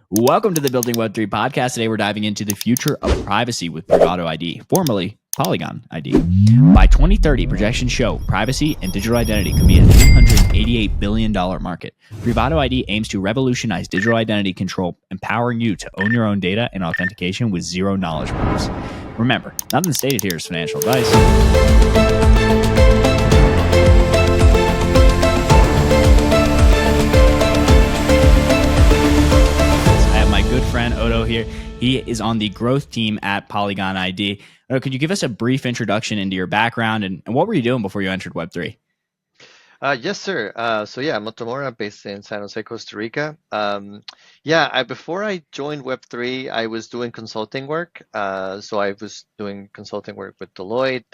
Welcome to the Building Web3 podcast. Today we're diving into the future of privacy with Privado ID, formerly Polygon ID. By 2030, projections show privacy and digital identity could be a $388 billion market. Privado ID aims to revolutionize digital identity control, empowering you to own your own data and authentication with zero knowledge proofs. Remember, nothing stated here is financial advice. Friend Otto here. He is on the growth team at Polygon ID. Otto, could you give us a brief introduction into your background and what were you doing before you entered Web3? Yes, sir. I'm Otto Mora, based in San Jose, Costa Rica. Before I joined Web3, I was doing consulting work. So I was doing consulting work with Deloitte,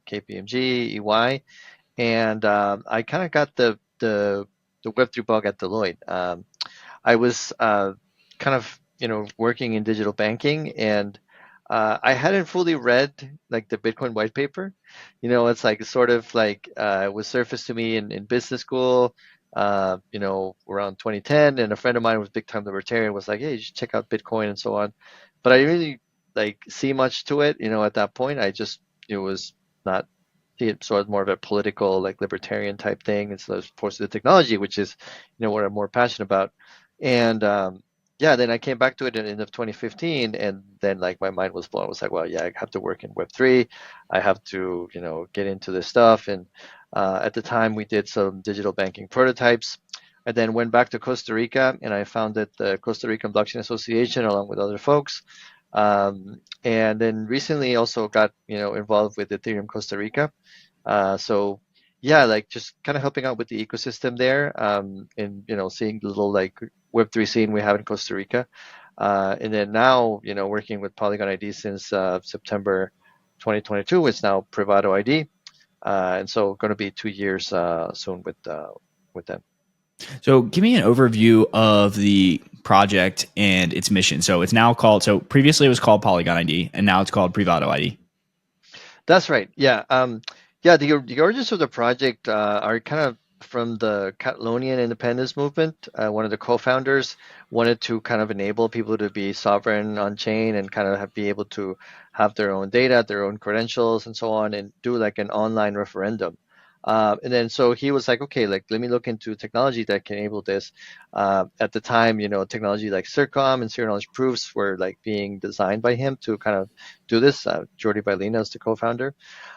KPMG, EY, and I kind of got the Web3 bug at Deloitte. I was working in digital banking, and I hadn't fully read like the Bitcoin white paper. It's like sort of like it was surfaced to me in business school, around 2010, and a friend of mine was big time libertarian was like, hey, you should check out Bitcoin and so on. But I didn't really like see much to it, at that point. I just it was not see it sort of more of a political like libertarian type thing instead of force of the technology, which is what I'm more passionate about. And then I came back to it in the end of 2015, and then like my mind was blown. I was like, well, yeah, I have to work in Web3. I have to, get into this stuff. And at the time, we did some digital banking prototypes. I then went back to Costa Rica, and I founded the Costa Rican Blockchain Association along with other folks. And then recently also got, involved with Ethereum Costa Rica. Like just kind of helping out with the ecosystem there, and seeing the little like Web3 scene we have in Costa Rica, and then now working with Polygon ID since September 2022. It's now Privado ID, and so going to be 2 years soon with them. So give me an overview of the project and its mission. So it's now called. So previously it was called Polygon ID, and now it's called Privado ID. That's right. Yeah. The origins of the project are kind of from the Catalonian independence movement. One of the co-founders wanted to kind of enable people to be sovereign on chain and kind of be able to have their own data, their own credentials, and so on, and do like an online referendum. And then so he was like, okay, like let me look into technology that can enable this. At the time, technology like CIRCOM and zero knowledge proofs were like being designed by him to kind of do this. Jordi Bailina is the co-founder.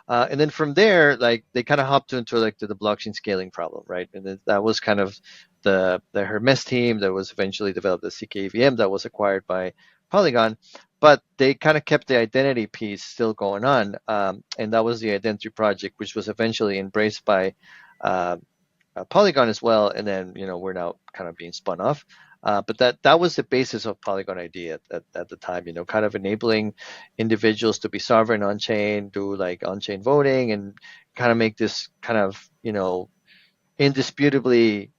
And then from there, like they kind of hopped into like the blockchain scaling problem, right? And that was kind of the Hermes team that was eventually developed the CKEVM that was acquired by Polygon. But they kind of kept the identity piece still going on, and that was the identity project, which was eventually embraced by Polygon as well. And then we're now kind of being spun off. But that was the basis of Polygon ID at the time. Kind of enabling individuals to be sovereign on chain, do like on chain voting, and kind of make this kind of indisputably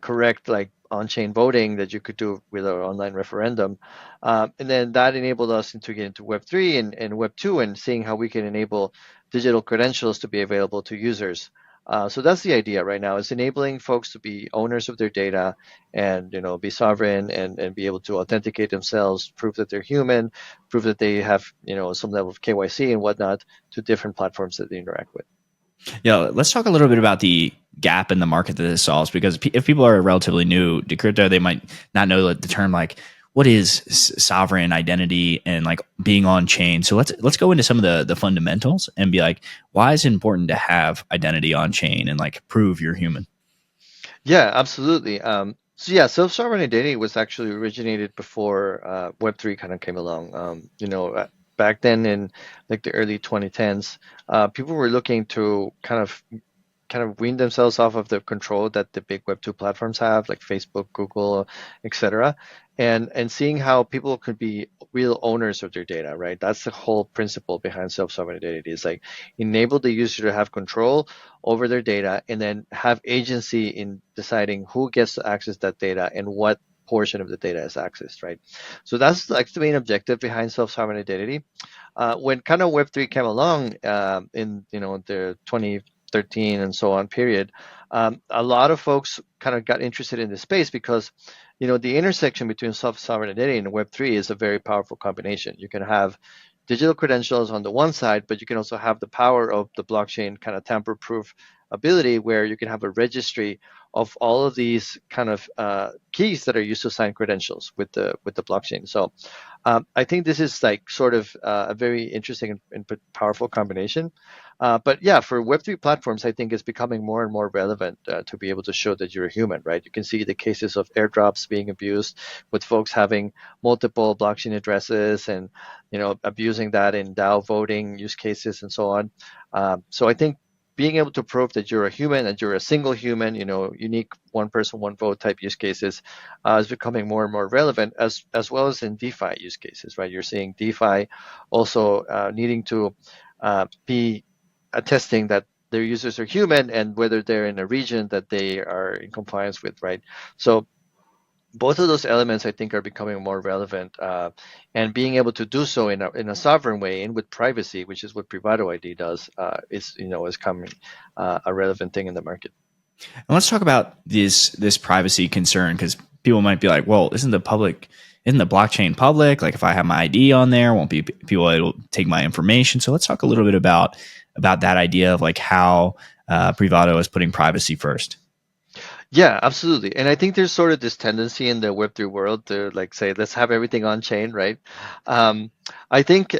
correct like on-chain voting that you could do with our online referendum. And then that enabled us to get into Web3 and Web2 and seeing how we can enable digital credentials to be available to users. So that's the idea right now, is enabling folks to be owners of their data and, be sovereign and be able to authenticate themselves, prove that they're human, prove that they have, some level of KYC and whatnot to different platforms that they interact with. Yeah, let's talk a little bit about the gap in the market that this solves, because if people are relatively new to crypto, they might not know the term like what is sovereign identity and like being on chain. So let's go into some of the fundamentals and be like, why is it important to have identity on chain and like prove you're human? Yeah, absolutely. Self-sovereign identity was actually originated before Web3 kind of came along. Back then in like the early 2010s, people were looking to kind of wean themselves off of the control that the big Web2 platforms have, like Facebook, Google, etc., and seeing how people could be real owners of their data, right? That's the whole principle behind self-sovereign identity, is like enable the user to have control over their data and then have agency in deciding who gets to access that data and what portion of the data is accessed, right? So that's like the main objective behind self-sovereign identity. When kind of Web3 came along in the 2013 and so on period, a lot of folks kind of got interested in this space because the intersection between sovereign identity and Web3 is a very powerful combination. You can have digital credentials on the one side, but you can also have the power of the blockchain kind of tamper-proof ability where you can have a registry of all of these kind of keys that are used to sign credentials with the blockchain. So I think this is like sort of a very interesting and powerful combination. But yeah, for Web3 platforms, I think it's becoming more and more relevant to be able to show that you're a human, right? You can see the cases of airdrops being abused with folks having multiple blockchain addresses and, abusing that in DAO voting use cases and so on. So I think being able to prove that you're a human, that you're a single human, unique one person, one vote type use cases is becoming more and more relevant as well as in DeFi use cases, right? You're seeing DeFi also needing to be attesting that their users are human and whether they're in a region that they are in compliance with, right? So both of those elements, I think, are becoming more relevant, and being able to do so in a sovereign way and with privacy, which is what Privado ID does, is coming a relevant thing in the market. And let's talk about this privacy concern, because people might be like, well, isn't the blockchain public? Like if I have my ID on there, won't be people able to take my information? So let's talk a little bit about that idea of like how Privado is putting privacy first. Yeah, absolutely. And I think there's sort of this tendency in the Web3 world to like say, let's have everything on chain, right? I think,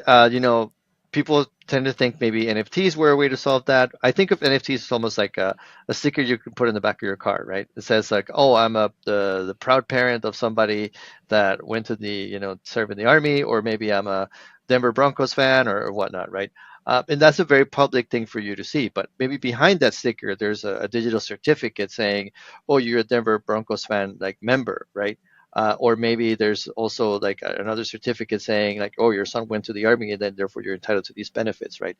people tend to think maybe NFTs were a way to solve that. I think of NFTs as almost like a sticker you can put in the back of your car, right? It says like, oh, I'm the proud parent of somebody that went to serve in the army, or maybe I'm a Denver Broncos fan or whatnot, right? And that's a very public thing for you to see. But maybe behind that sticker, there's a digital certificate saying, oh, you're a Denver Broncos fan, like member, right? Or maybe there's also like another certificate saying like, oh, your son went to the army and then therefore you're entitled to these benefits, right?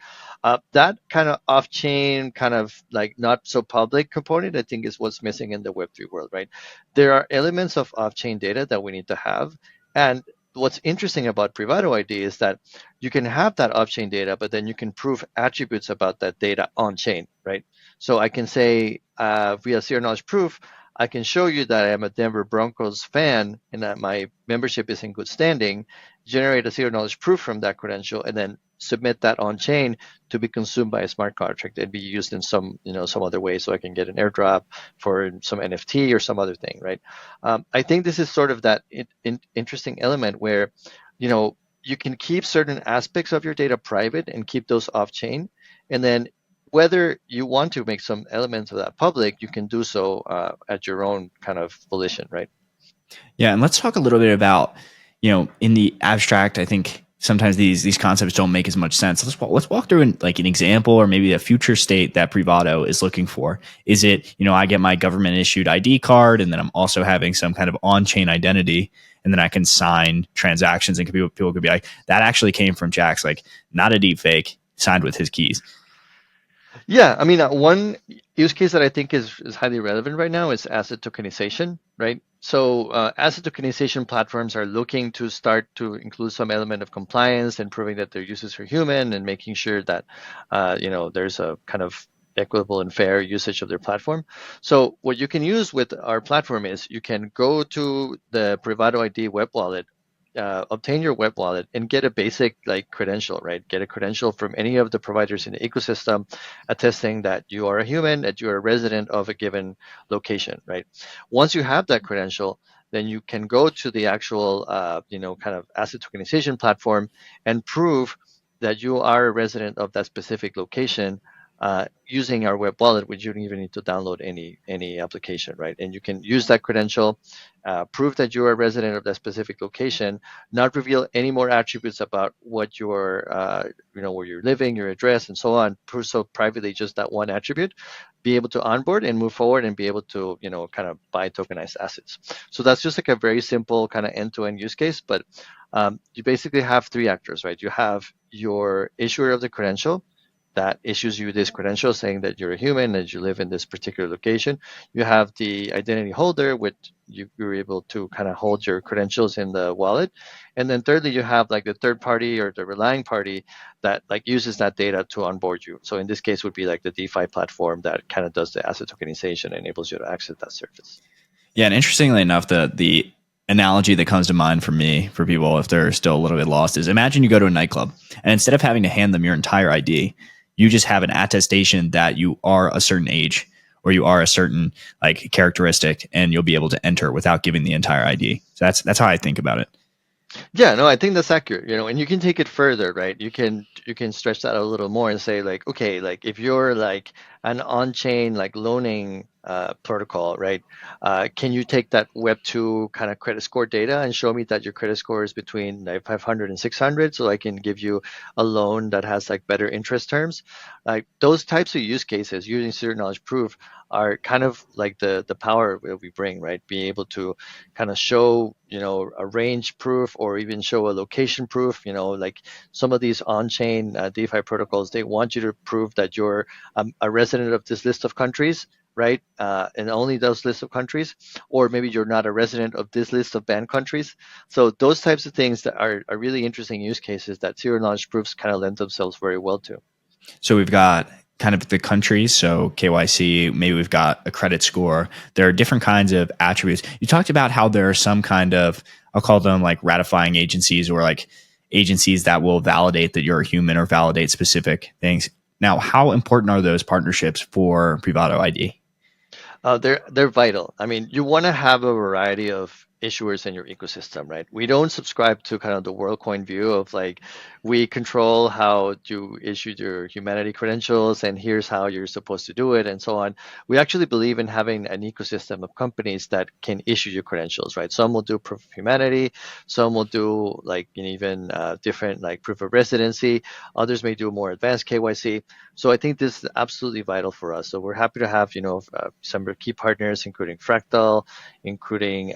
That kind of off-chain, kind of like not so public component, I think is what's missing in the Web3 world, right? There are elements of off-chain data that we need to have. And what's interesting about Privado ID is that you can have that off-chain data, but then you can prove attributes about that data on-chain, right? So I can say via zero knowledge proof, I can show you that I am a Denver Broncos fan and that my membership is in good standing, generate a zero knowledge proof from that credential, and then submit that on chain to be consumed by a smart contract and be used in some other way, so I can get an airdrop for some NFT or some other thing, right? I think this is sort of that interesting element where, you can keep certain aspects of your data private and keep those off chain, and then whether you want to make some elements of that public, you can do so at your own kind of volition, right? Yeah, and let's talk a little bit about, in the abstract, I think sometimes these concepts don't make as much sense. Let's walk through an example or maybe a future state that Privado is looking for. Is it, I get my government issued ID card and then I'm also having some kind of on-chain identity, and then I can sign transactions, and people could be like, that actually came from Jax, like not a deep fake, signed with his keys. Yeah, I mean, one use case that I think is highly relevant right now is asset tokenization, right? So asset tokenization platforms are looking to start to include some element of compliance and proving that their users are human and making sure that, there's a kind of equitable and fair usage of their platform. So what you can use with our platform is you can go to the Privado ID web wallet, obtain your web wallet and get a basic like credential, right? Get a credential from any of the providers in the ecosystem attesting that you are a human, that you are a resident of a given location, right? Once you have that credential, then you can go to the actual, kind of asset tokenization platform and prove that you are a resident of that specific location using our web wallet, which you don't even need to download any application, right? And you can use that credential, prove that you are a resident of that specific location, not reveal any more attributes about what your, where you're living, your address, and so on. Prove so privately just that one attribute, be able to onboard and move forward and be able to, kind of buy tokenized assets. So that's just like a very simple kind of end-to-end use case, but you basically have three actors, right? You have your issuer of the credential that issues you this credential saying that you're a human, that you live in this particular location. You have the identity holder, which you're able to kind of hold your credentials in the wallet. And then thirdly, you have like the third party or the relying party that like uses that data to onboard you. So in this case would be like the DeFi platform that kind of does the asset tokenization and enables you to access that service. Yeah, and interestingly enough, the analogy that comes to mind for me, for people if they're still a little bit lost, is imagine you go to a nightclub and instead of having to hand them your entire ID, you just have an attestation that you are a certain age or you are a certain like characteristic, and you'll be able to enter without giving the entire ID. So that's how I think about it. Yeah, no, I think that's accurate, and you can take it further, right? You can stretch that a little more and say like, okay, like if you're like an on-chain like loaning protocol, right? Can you take that Web2 kind of credit score data and show me that your credit score is between like 500 and 600, so I can give you a loan that has like better interest terms? Like those types of use cases using zero knowledge proof are kind of like the power that we bring, right? Being able to kind of show, a range proof or even show a location proof. Like some of these on-chain DeFi protocols, they want you to prove that you're a resident of this list of countries, right? And only those lists of countries, or maybe you're not a resident of this list of banned countries. So those types of things that are really interesting use cases that zero knowledge proofs kind of lend themselves very well to. So we've got kind of the countries, so KYC, maybe we've got a credit score. There are different kinds of attributes. You talked about how there are some kind of, I'll call them like ratifying agencies or like agencies that will validate that you're a human or validate specific things. Now, how important are those partnerships for Privado ID? They're vital. I mean, you want to have a variety of issuers in your ecosystem, right? We don't subscribe to kind of the WorldCoin view of like we control how you issue your humanity credentials and here's how you're supposed to do it and so on. We actually believe in having an ecosystem of companies that can issue your credentials, right? Some will do proof of humanity, some will do like even different like proof of residency. Others may do more advanced KYC. So I think this is absolutely vital for us. So we're happy to have, some key partners, including Fractal, including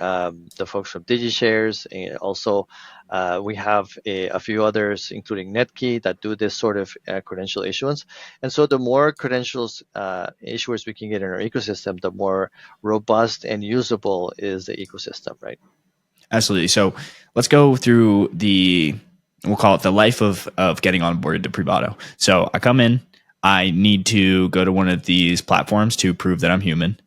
the folks from DigiShares, and also we have a few others, including Netkey, that do this sort of credential issuance. And so the more credentials issuers we can get in our ecosystem, the more robust and usable is the ecosystem, right? Absolutely. So let's go through we'll call it the life of getting onboarded to Privado. So I come in, I need to go to one of these platforms to prove that I'm human.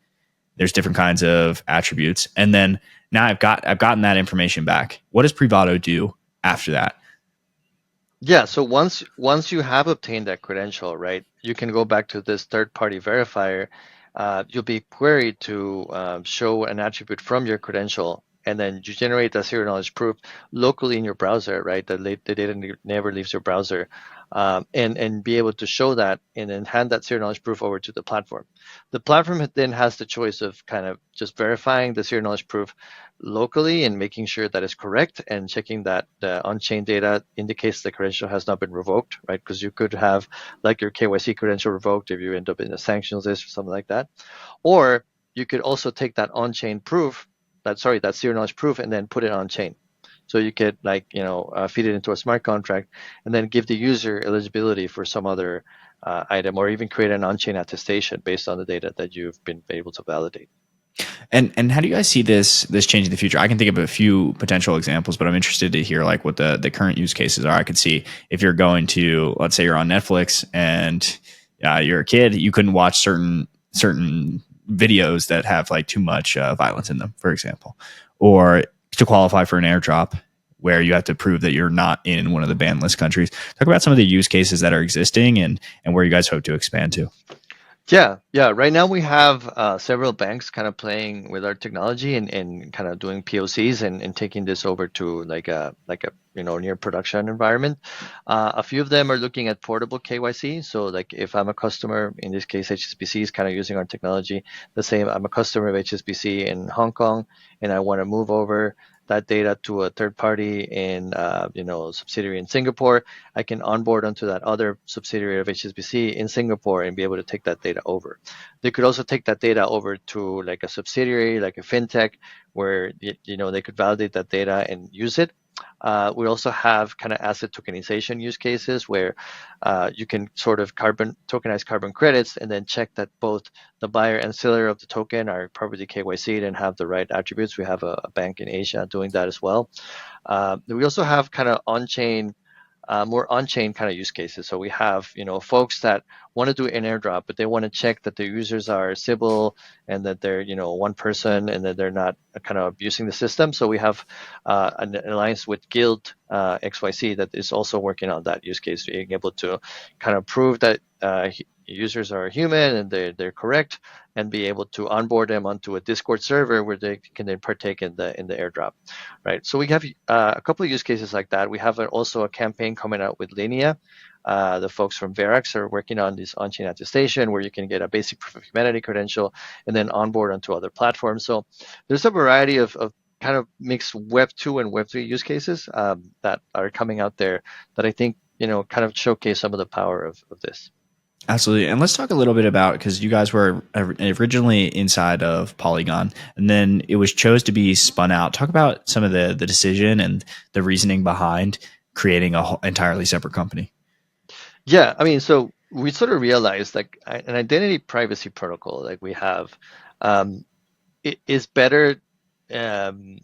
There's different kinds of attributes. And then now I've gotten that information back. What does Privado do after that? Yeah, so once you have obtained that credential, right, you can go back to this third-party verifier. You'll be queried to show an attribute from your credential, and then you generate that zero knowledge proof locally in your browser, right? The data never leaves your browser, and be able to show that and then hand that zero knowledge proof over to the platform. The platform then has the choice of kind of just verifying the zero knowledge proof locally and making sure that it's correct and checking that the on-chain data indicates the credential has not been revoked, right? Because you could have like your KYC credential revoked if you end up in a sanctions list or something like that. Or you could also take that on-chain proof, that zero knowledge proof, and then put it on-chain. So you could feed it into a smart contract and then give the user eligibility for some other item, or even create an on-chain attestation based on the data that you've been able to validate. And how do you guys see this change in the future? I can think of a few potential examples, but I'm interested to hear like what the current use cases are. I could see if you're going to, let's say you're on Netflix and you're a kid, you couldn't watch certain videos that have like too much violence in them, for example, or to qualify for an airdrop where you have to prove that you're not in one of the banned list countries. Talk about some of the use cases that are existing and where you guys hope to expand to. Yeah. Right now we have several banks kind of playing with our technology and kind of doing POCs and taking this over to like a near production environment. A few of them are looking at portable KYC. So like if I'm a customer, in this case HSBC is kind of using our technology. The same, I'm a customer of HSBC in Hong Kong and I want to move over that data to a third party in subsidiary in Singapore. I can onboard onto that other subsidiary of HSBC in Singapore and be able to take that data over. They could also take that data over to like a subsidiary, like a fintech, where they could validate that data and use it. We also have kind of asset tokenization use cases where you can sort of tokenize carbon credits and then check that both the buyer and seller of the token are properly KYC'd and have the right attributes. We have a bank in Asia doing that as well. We also have kind of on-chain more on-chain kind of use cases. So we have, folks that want to do an airdrop, but they want to check that the users are civil and that they're, one person and that they're not kind of abusing the system. So we have an alliance with Guild XYZ that is also working on that use case, being able to kind of prove that users are human and they're correct, and be able to onboard them onto a Discord server where they can then partake in the airdrop, right? So we have a couple of use cases like that. We have also a campaign coming out with Linea. The folks from Verax are working on this on-chain attestation where you can get a basic proof of humanity credential and then onboard onto other platforms. So there's a variety of kind of mixed Web 2 and Web 3 use cases that are coming out there that I think, kind of showcase some of the power of this. Absolutely. And let's talk a little bit about, because you guys were originally inside of Polygon and then it was chose to be spun out. Talk about some of the decision and the reasoning behind creating a entirely separate company. Yeah, I mean, so we sort of realized like an identity privacy protocol like we have, it is better to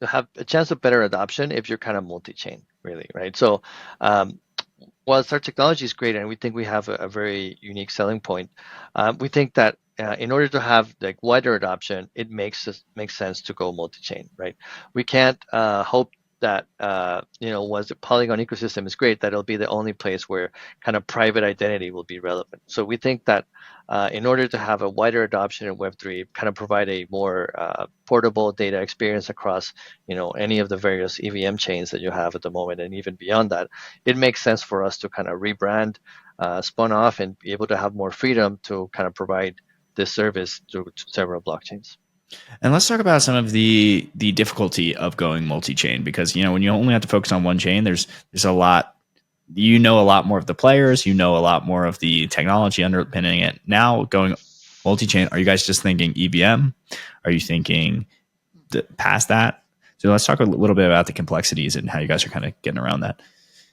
have a chance of better adoption if you're kind of multi-chain, really, right? So whilst our technology is great and we think we have a very unique selling point, we think that in order to have like wider adoption, it makes sense to go multi-chain, right? We can't hope that once the Polygon ecosystem is great, that it'll be the only place where kind of private identity will be relevant. So we think that in order to have a wider adoption in Web3, kind of provide a more portable data experience across any of the various EVM chains that you have at the moment, and even beyond that, it makes sense for us to kind of rebrand, spun off, and be able to have more freedom to kind of provide this service to several blockchains. And let's talk about some of the difficulty of going multi-chain, because when you only have to focus on one chain, there's a lot. A lot more of the players, a lot more of the technology underpinning it. Now going multi-chain, are you guys just thinking EVM? Are you thinking past that? So let's talk a little bit about the complexities and how you guys are kind of getting around that.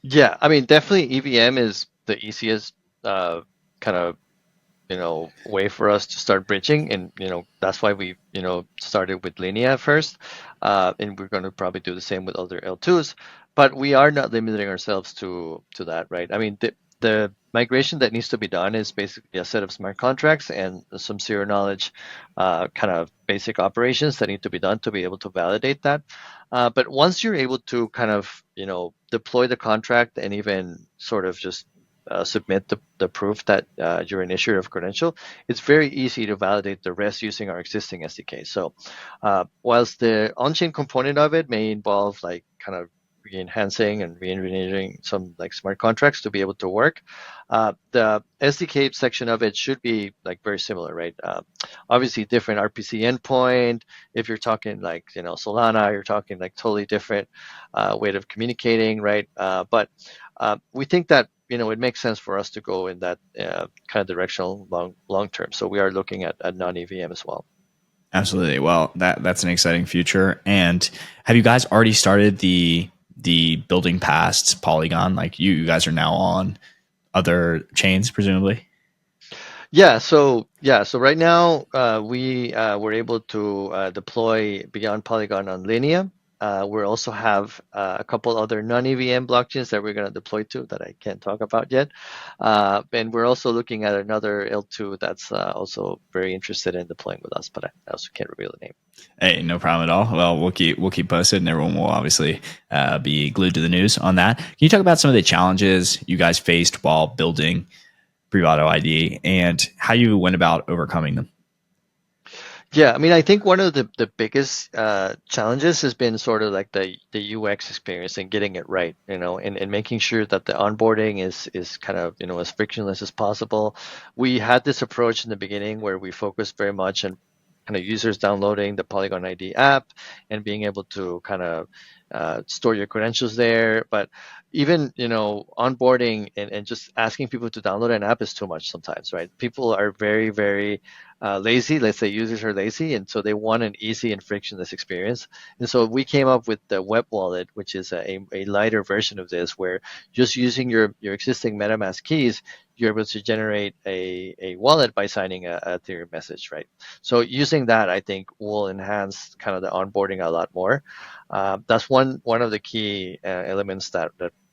Yeah, I mean, definitely EVM is the easiest kind of way for us to start bridging, and that's why we started with Linea first, and we're going to probably do the same with other L2s, but we are not limiting ourselves to that, right? I mean, the migration that needs to be done is basically a set of smart contracts and some zero knowledge kind of basic operations that need to be done to be able to validate that. But once you're able to kind of deploy the contract and even sort of just submit the proof that you're an issuer of credential, it's very easy to validate the rest using our existing SDK. So whilst the on-chain component of it may involve like kind of re-enhancing and re-engineering some like smart contracts to be able to work, the SDK section of it should be like very similar, right? Obviously different RPC endpoint. If you're talking like Solana, you're talking like totally different way of communicating, right? But we think that it makes sense for us to go in that kind of direction long term. So we are looking at non-EVM as well. Absolutely. Well, that's an exciting future. And have you guys already started the building past Polygon? Like you guys are now on other chains, presumably? Yeah. So right now we were able to deploy beyond Polygon on Linea. We also have a couple other non-EVM blockchains that we're going to deploy to that I can't talk about yet. And we're also looking at another L2 that's also very interested in deploying with us, but I also can't reveal the name. Hey, no problem at all. Well, we'll keep posted, and everyone will obviously be glued to the news on that. Can you talk about some of the challenges you guys faced while building Privado ID and how you went about overcoming them? Yeah, I mean, I think one of the biggest challenges has been sort of like the UX experience and getting it right, and making sure that the onboarding is kind of, as frictionless as possible. We had this approach in the beginning where we focused very much on kind of users downloading the Polygon ID app and being able to kind of store your credentials there. But even, onboarding and just asking people to download an app is too much sometimes, right? People are very, very lazy. Let's say users are lazy, and so they want an easy and frictionless experience. And so we came up with the web wallet, which is a lighter version of this, where just using your existing MetaMask keys, you're able to generate a wallet by signing a Ethereum message, right? So using that, I think, will enhance kind of the onboarding a lot more. That's one of the key elements that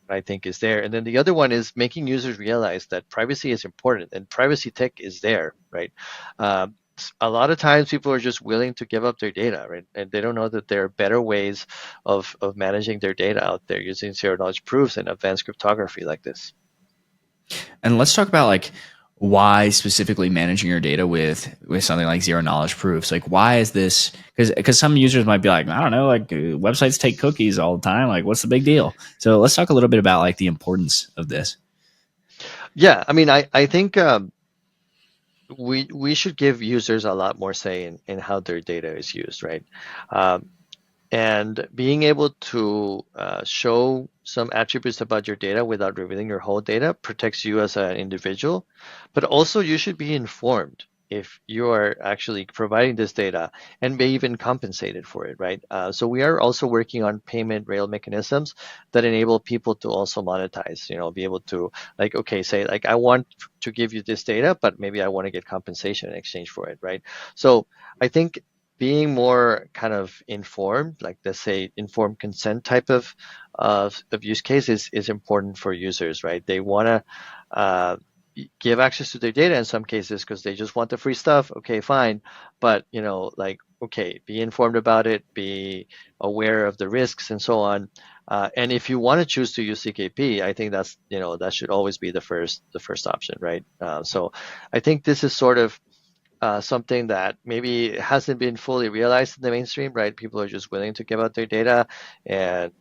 I think is there. And then the other one is making users realize that privacy is important and privacy tech is there, right? A lot of times people are just willing to give up their data, right? And they don't know that there are better ways of managing their data out there using zero knowledge proofs and advanced cryptography like this. And let's talk about like why specifically managing your data with something like zero knowledge proofs. Like why is this? Because some users might be like, I don't know, like websites take cookies all the time. Like what's the big deal? So let's talk a little bit about like the importance of this. Yeah, I mean, I think we should give users a lot more say in how their data is used, right? Um, and being able to show some attributes about your data without revealing your whole data protects you as an individual, but also you should be informed if you are actually providing this data and may even compensated for it, right? So we are also working on payment rail mechanisms that enable people to also monetize, be able to like, okay, say like, I want to give you this data, but maybe I want to get compensation in exchange for it, right? So I think being more kind of informed, like let's say informed consent type of use case is important for users, right? They want to give access to their data in some cases because they just want the free stuff. Okay, fine, but like okay, be informed about it, be aware of the risks and so on. And if you want to choose to use CKP, I think that's that should always be the first option, right? So I think this is sort of something that maybe hasn't been fully realized in the mainstream, right? People are just willing to give out their data and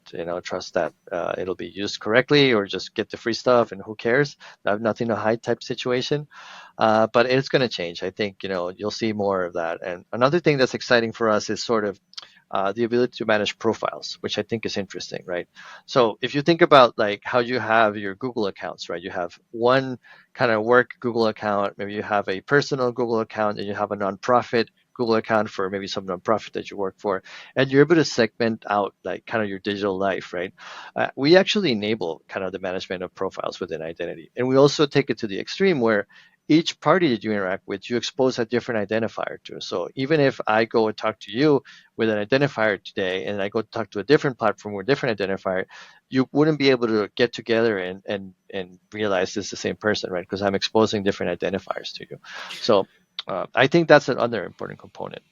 trust that it'll be used correctly, or just get the free stuff and who cares? I have nothing to hide type situation. But it's going to change. I think you'll see more of that. And another thing that's exciting for us is sort of the ability to manage profiles, which I think is interesting, right? So if you think about like how you have your Google accounts, right? You have one kind of work Google account, maybe you have a personal Google account, and you have a nonprofit Google account for maybe some nonprofit that you work for, and you're able to segment out like kind of your digital life, right? We actually enable kind of the management of profiles within identity, and we also take it to the extreme where each party that you interact with, you expose a different identifier to. So even if I go and talk to you with an identifier today, and I go talk to a different platform with a different identifier, you wouldn't be able to get together and realize this is the same person, right? Because I'm exposing different identifiers to you. So I think that's another important component.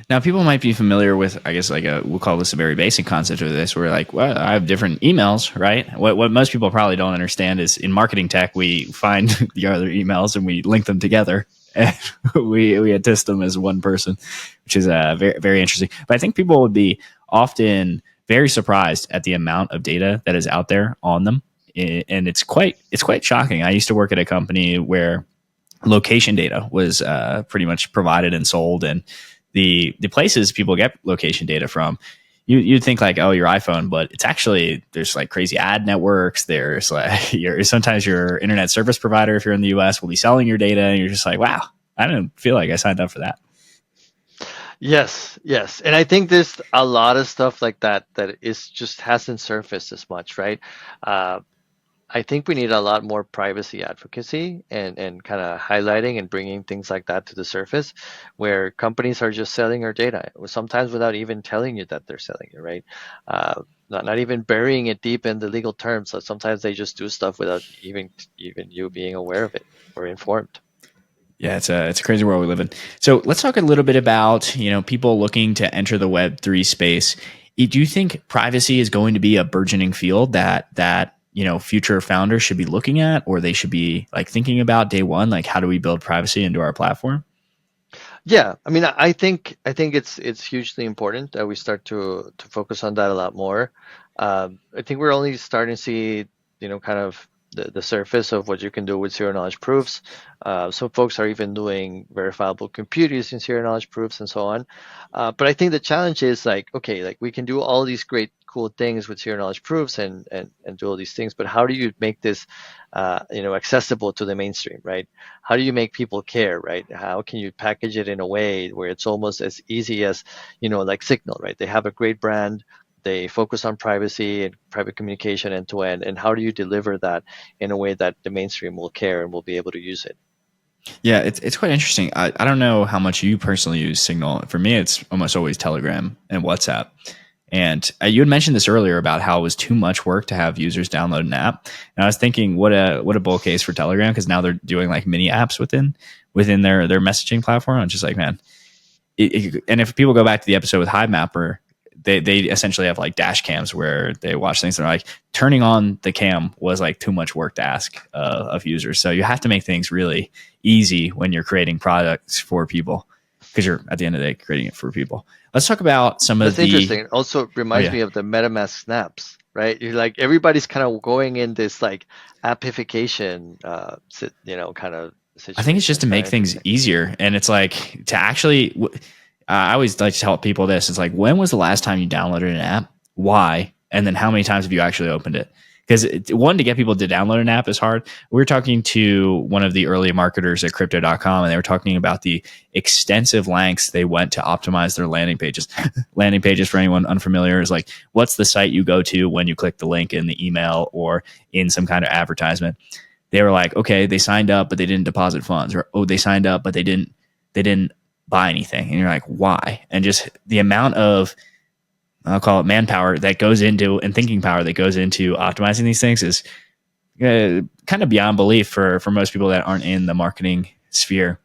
Now, people might be familiar with, I guess, like we'll call this a very basic concept of this, where like, well, I have different emails, right? What most people probably don't understand is in marketing tech, we find the other emails and we link them together, and we attest them as one person, which is very, very interesting. But I think people would be often very surprised at the amount of data that is out there on them, and it's quite shocking. I used to work at a company where location data was pretty much provided and sold, and the places people get location data from, you'd think like, oh, your iPhone, but it's actually, there's like crazy ad networks. There's like sometimes your internet service provider, if you're in the US, will be selling your data, and you're just like, wow, I didn't feel like I signed up for that. Yes, yes. And I think there's a lot of stuff like that that is just hasn't surfaced as much, right? Uh, I think we need a lot more privacy advocacy and kind of highlighting and bringing things like that to the surface, where companies are just selling our data, sometimes without even telling you that they're selling it, right? Not even burying it deep in the legal terms. So sometimes they just do stuff without even you being aware of it or informed. Yeah, it's a crazy world we live in. So let's talk a little bit about people looking to enter the Web3 space. Do you think privacy is going to be a burgeoning field that future founders should be looking at, or they should be like thinking about day one? Like, how do we build privacy into our platform? Yeah, I mean, I think it's hugely important that we start to focus on that a lot more. I think we're only starting to see, kind of the surface of what you can do with zero knowledge proofs. Some folks are even doing verifiable compute using zero knowledge proofs and so on. But I think the challenge is like, okay, like we can do all these great cool things with zero knowledge proofs and do all these things, but how do you make this accessible to the mainstream, right? How do you make people care, right? How can you package it in a way where it's almost as easy as, like Signal, right? They have a great brand. They focus on privacy and private communication end to end. And how do you deliver that in a way that the mainstream will care and will be able to use it? Yeah, it's quite interesting. I don't know how much you personally use Signal. For me, it's almost always Telegram and WhatsApp. And you had mentioned this earlier about how it was too much work to have users download an app. And I was thinking, what a bull case for Telegram, because now they're doing like mini apps within their messaging platform. I'm just like, man. And if people go back to the episode with Hive Mapper, they essentially have like dash cams where they watch things. And they're like, turning on the cam was like too much work to ask of users. So you have to make things really easy when you're creating products for people, because you're at the end of the day creating it for people. Let's talk about some of That's interesting. It also reminds me of the MetaMask snaps, right? You're like everybody's kind of going in this like appification, kind of situation. I think it's just to make things easier, and it's like to actually. I always like to tell people this: it's like, when was the last time you downloaded an app? Why? And then how many times have you actually opened it? Because one, to get people to download an app is hard. We were talking to one of the early marketers at crypto.com, and they were talking about the extensive lengths they went to optimize their landing pages. Landing pages, for anyone unfamiliar, is like, what's the site you go to when you click the link in the email or in some kind of advertisement? They were like, okay, they signed up, but they didn't deposit funds, or, oh, they signed up, but they didn't buy anything. And you're like, why? And just the amount of, I'll call it manpower that goes into, and thinking power that goes into optimizing these things is kind of beyond belief for most people that aren't in the marketing sphere.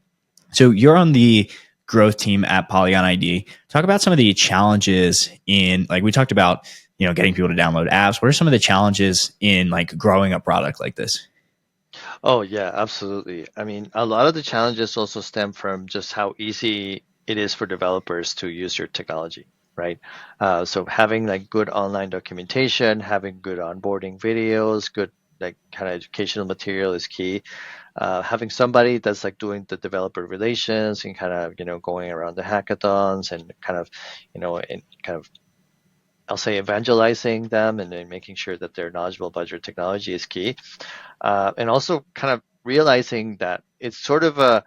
So you're on the growth team at Polygon ID. Talk about some of the challenges in, like we talked about, getting people to download apps. What are some of the challenges in like growing a product like this? Oh yeah, absolutely. I mean, a lot of the challenges also stem from just how easy it is for developers to use your technology, right? So having like good online documentation, having good onboarding videos, good like kind of educational material is key. Having somebody that's like doing the developer relations and kind of going around the hackathons and kind of and kind of, I'll say, evangelizing them and then making sure that they're knowledgeable about your technology is key. And also kind of realizing that it's sort of a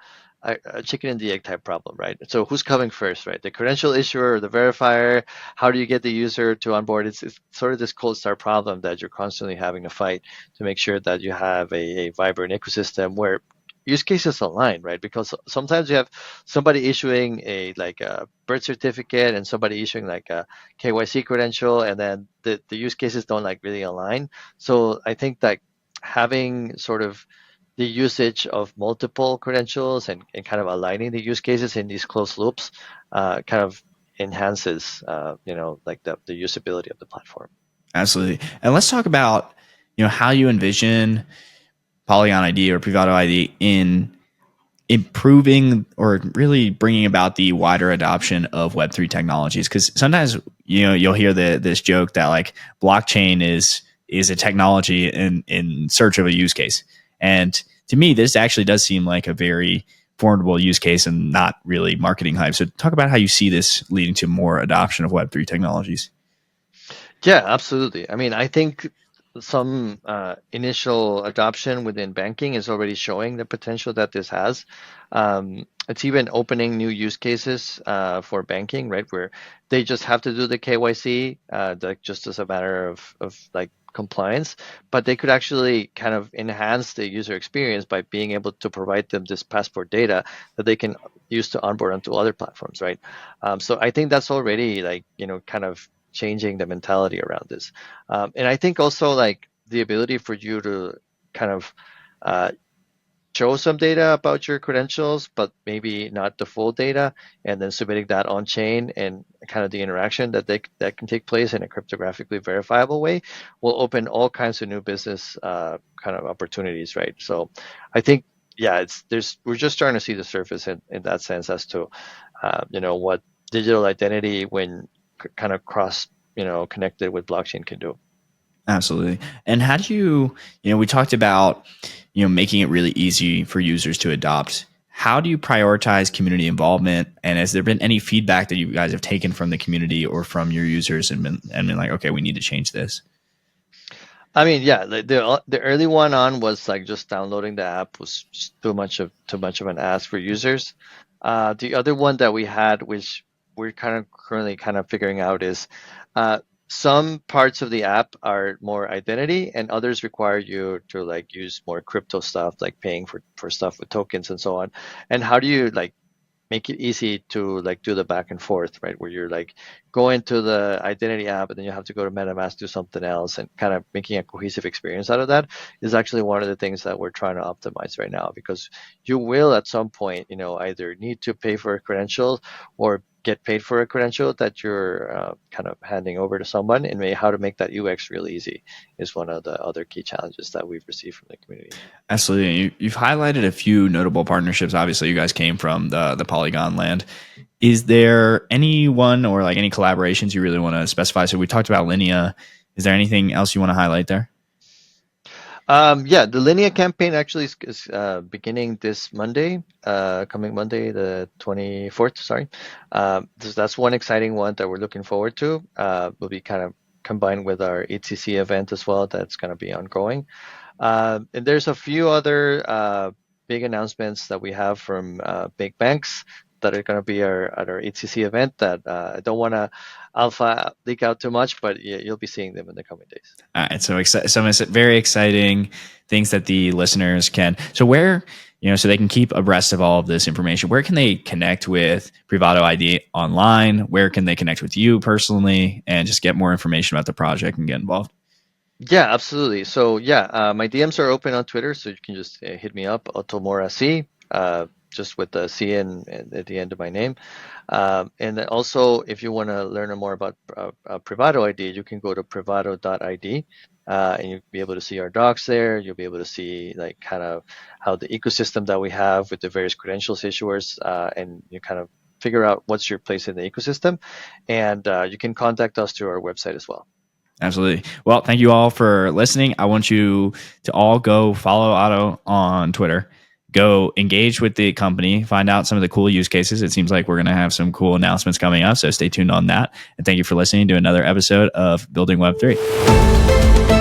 chicken and the egg type problem, right? So who's coming first, right? The credential issuer or the verifier? How do you get the user to onboard? It's sort of this cold start problem that you're constantly having to fight to make sure that you have a vibrant ecosystem where use cases align, right? Because sometimes you have somebody issuing a birth certificate and somebody issuing like a KYC credential, and then the use cases don't like really align. So I think that having sort of the usage of multiple credentials and kind of aligning the use cases in these closed loops kind of enhances, like the usability of the platform. Absolutely. And let's talk about, how you envision Polygon ID or Privado ID in improving or really bringing about the wider adoption of Web3 technologies. Because sometimes, you'll hear this joke that like blockchain is a technology in search of a use case. And to me, this actually does seem like a very formidable use case and not really marketing hype. So talk about how you see this leading to more adoption of Web3 technologies. Yeah, absolutely. I mean, I think some initial adoption within banking is already showing the potential that this has. It's even opening new use cases for banking, right? Where they just have to do the KYC, just as a matter of like compliance, but they could actually kind of enhance the user experience by being able to provide them this passport data that they can use to onboard onto other platforms, right? So I think that's already like, kind of changing the mentality around this. And I think also like the ability for you to kind of show some data about your credentials, but maybe not the full data, and then submitting that on chain and kind of the interaction that can take place in a cryptographically verifiable way will open all kinds of new business kind of opportunities, right? So I think, yeah, we're just starting to see the surface in that sense as to what digital identity when kind of cross connected with blockchain can do. Absolutely. And how do we talked about, making it really easy for users to adopt. How do you prioritize community involvement? And has there been any feedback that you guys have taken from the community or from your users and been like, okay, we need to change this? I mean, yeah, the early one on was like just downloading the app was just too much of an ask for users. The other one that we had, which we're kind of currently kind of figuring out, is some parts of the app are more identity and others require you to like use more crypto stuff, like paying for stuff with tokens and so on. And how do you like make it easy to like do the back and forth, right? Where you're like going to the identity app and then you have to go to MetaMask, do something else, and kind of making a cohesive experience out of that is actually one of the things that we're trying to optimize right now, because you will at some point, either need to pay for a credential or get paid for a credential that you're kind of handing over to someone, and how to make that UX really easy is one of the other key challenges that we've received from the community. Absolutely. You've highlighted a few notable partnerships. Obviously, you guys came from the Polygon land. Is there anyone or like any collaborations you really want to specify? So we talked about Linea. Is there anything else you want to highlight there? Yeah, the Linea campaign actually is beginning this Monday, coming Monday, the 24th, sorry. That's one exciting one that we're looking forward to. Will be kind of combined with our HCC event as well. That's going to be ongoing. And there's a few other big announcements that we have from big banks that are going to be at our HCC event that I don't want to alpha leak out too much, but you'll be seeing them in the coming days. All right, so some very exciting things that the listeners can. So where so they can keep abreast of all of this information. Where can they connect with Privado ID online? Where can they connect with you personally and just get more information about the project and get involved? Yeah, absolutely. So yeah, my DMs are open on Twitter, so you can just hit me up, Otto Mora C, just with the C in at the end of my name. And then also, if you want to learn more about Privado ID, you can go to privado.id, and you'll be able to see our docs there. You'll be able to see like kind of how the ecosystem that we have with the various credentials issuers, and you kind of figure out what's your place in the ecosystem. And you can contact us through our website as well. Absolutely. Well, thank you all for listening. I want you to all go follow Otto on Twitter. Go engage with the company, find out some of the cool use cases. It seems like we're going to have some cool announcements coming up, so stay tuned on that. And thank you for listening to another episode of Building Web3.